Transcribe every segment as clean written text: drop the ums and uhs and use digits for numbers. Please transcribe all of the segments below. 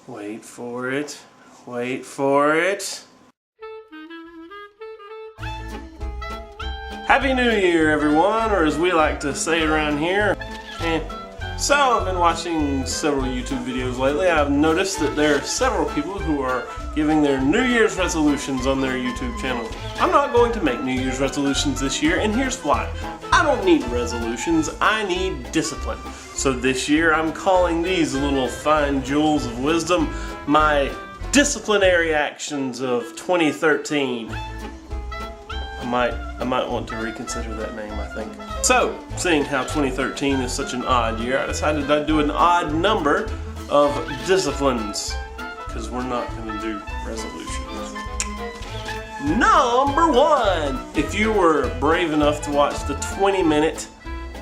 Wait for it. Wait for it. Happy New Year, everyone, or as we like to say around here. So I've been watching several YouTube videos lately. I've noticed that there are several people who are giving their New Year's resolutions on their YouTube channel. I'm not going to make New Year's resolutions this year, and here's why. I don't need resolutions, I need discipline. So this year I'm calling these little fine jewels of wisdom my Disciplinary Actions of 2013. I might want to reconsider that name, I think. So, seeing how 2013 is such an odd year, I decided I'd do an odd number of disciplines, because we're not going to do resolutions. Number 1! If you were brave enough to watch the 20-minute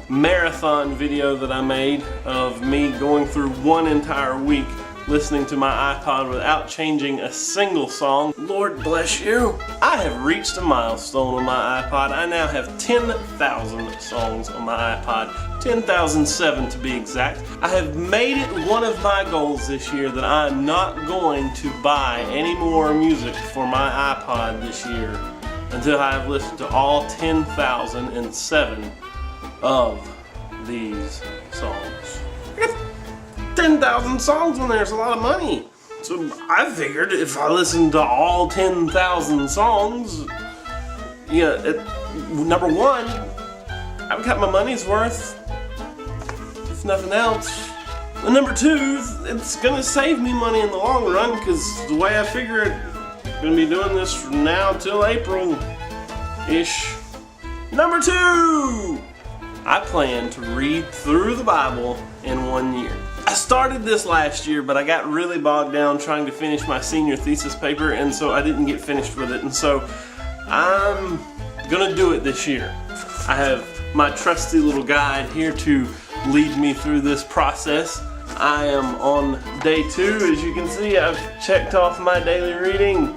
marathon video that I made of me going through one entire week listening to my iPod without changing a single song, Lord bless you. I have reached a milestone on my iPod. I now have 10,000 songs on my iPod, 10,007 to be exact. I have made it one of my goals this year that I'm not going to buy any more music for my iPod this year until I have listened to all 10,007 of these songs. 10,000 songs on there is a lot of money. So I figured if I listened to all 10,000 songs, number one, I've got my money's worth, if nothing else. And number two, it's gonna save me money in the long run, because the way I figure it, I'm gonna be doing this from now till April-ish. Number 2, I plan to read through the Bible in 1 year. I started this last year, but I got really bogged down trying to finish my senior thesis paper, and so I didn't get finished with it, and so I'm gonna do it this year. I have my trusty little guide here to lead me through this process. I am on day 2. As you can see, I've checked off my daily reading.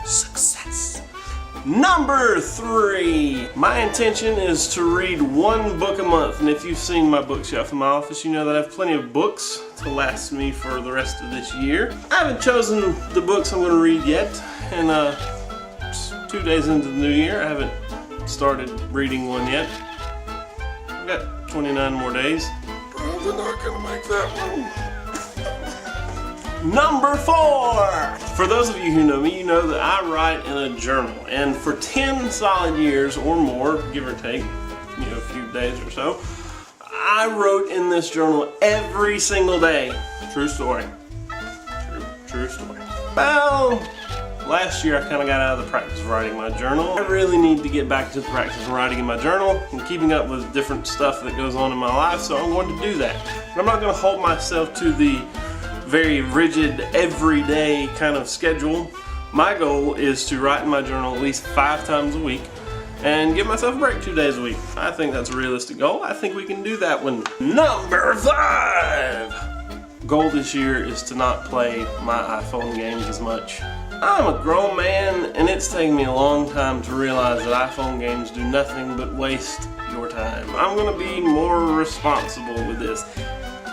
Success. Number 3, my intention is to read 1 book a month, and if you've seen my bookshelf in my office, you know that I have plenty of books to last me for the rest of this year. I haven't chosen the books I'm going to read yet, and 2 days into the new year, I haven't started reading one yet. I've got 29 more days. Probably not going to make that one. Number 4! For those of you who know me, you know that I write in a journal, and for 10 solid years or more, give or take, a few days or so, I wrote in this journal every single day. True story. True story. Well, last year I kind of got out of the practice of writing my journal. I really need to get back to the practice of writing in my journal and keeping up with different stuff that goes on in my life, so I'm going to do that. But I'm not going to hold myself to the very rigid, everyday kind of schedule. My goal is to write in my journal at least 5 times a week and give myself a break 2 days a week. I think that's a realistic goal. I think we can do that one. Number 5! Goal this year is to not play my iPhone games as much. I'm a grown man, and it's taken me a long time to realize that iPhone games do nothing but waste your time. I'm gonna be more responsible with this.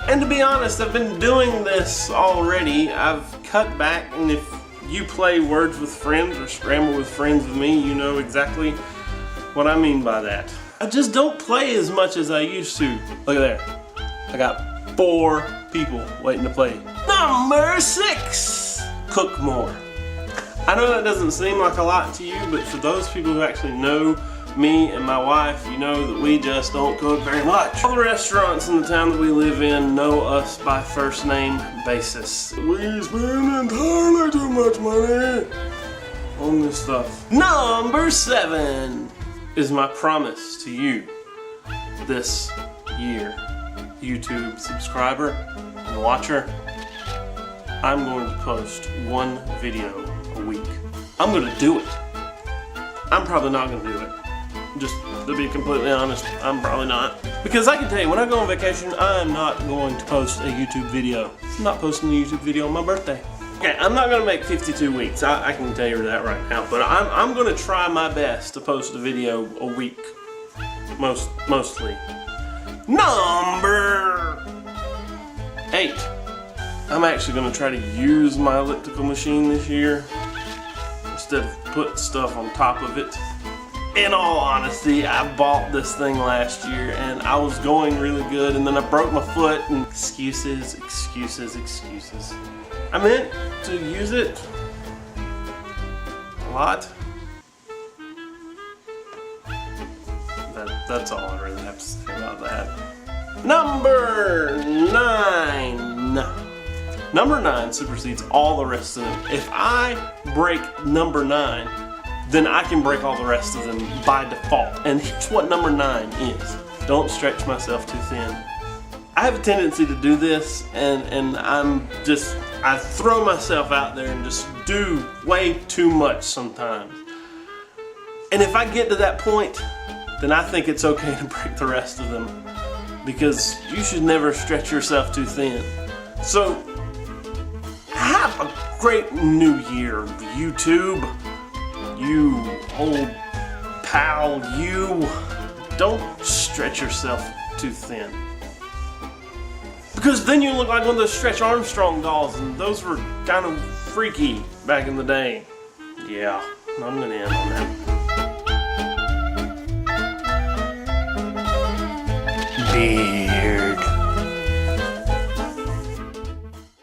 And to be honest, I've been doing this already. I've cut back, and if you play Words with Friends or Scramble with Friends with me, you know exactly what I mean by that. I just don't play as much as I used to. Look at there. I got 4 people waiting to play. Number 6! Cook more. I know that doesn't seem like a lot to you, but for those people who actually know me and my wife, you know that we just don't cook very much. All the restaurants in the town that we live in know us by first name basis. We spend entirely too much money on this stuff. Number 7 is my promise to you this year, YouTube subscriber and watcher. I'm going to post 1 video a week. I'm going to do it. I'm probably not going to do it. Just to be completely honest, I'm probably not. Because I can tell you, when I go on vacation, I'm not going to post a YouTube video. I'm not posting a YouTube video on my birthday. Okay, I'm not going to make 52 weeks. I can tell you that right now. But I'm going to try my best to post a video a week. Mostly. Number 8. 8. I'm actually going to try to use my elliptical machine this year instead of put stuff on top of it. In all honesty, I bought this thing last year and I was going really good, and then I broke my foot, and excuses, excuses, excuses. I meant to use it a lot. That's all I really have to say about that. Number 9. Number 9 supersedes all the rest of them. If I break number 9, then I can break all the rest of them by default. And here's what number 9 is. Don't stretch myself too thin. I have a tendency to do this, and I throw myself out there and just do way too much sometimes. And if I get to that point, then I think it's okay to break the rest of them, because you should never stretch yourself too thin. So, have a great new year, YouTube. You old pal, you. Don't stretch yourself too thin. Because then you look like one of those Stretch Armstrong dolls, and those were kind of freaky back in the day. Yeah, I'm gonna end on that. Big.